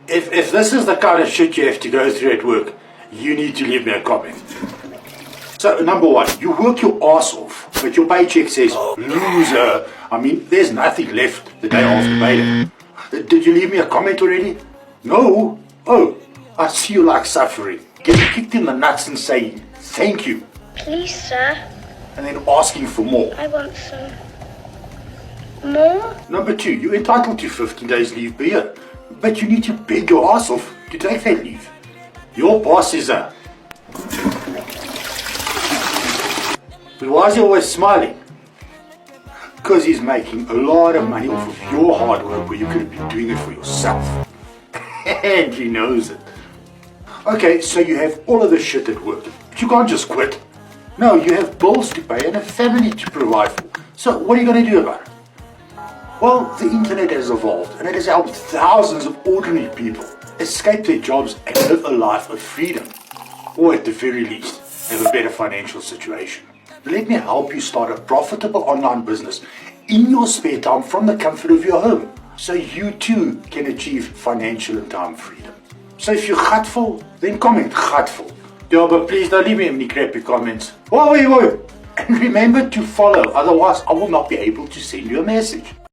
If this is the kind of shit you have to go through at work, you need to leave me a comment. So, number one, you work your ass off, but your paycheck says, loser. I mean, there's nothing left the day after payday. Did you leave me a comment already? No? Oh, I see you like suffering. Getting kicked in the nuts and saying, thank you. Please, sir. And then asking for more. I want some more. Number two, you're entitled to 15 days leave per year, but you need to beg your ass off to take that leave. Your boss is a... But why is he always smiling? Because he's making a lot of money off of your hard work where you could have been doing it for yourself. And he knows it. Okay, so you have all of this shit at work, but you can't just quit. No, you have bills to pay and a family to provide for. So what are you going to do about it? Well, the internet has evolved and it has helped thousands of ordinary people escape their jobs and live a life of freedom. Or at the very least, have a better financial situation. Let me help you start a profitable online business in your spare time from the comfort of your home, so you too can achieve financial and time freedom. So if you're gatful, then comment gatful. Yeah, but please don't leave me any crappy comments. Whoa. And remember to follow, otherwise I will not be able to send you a message.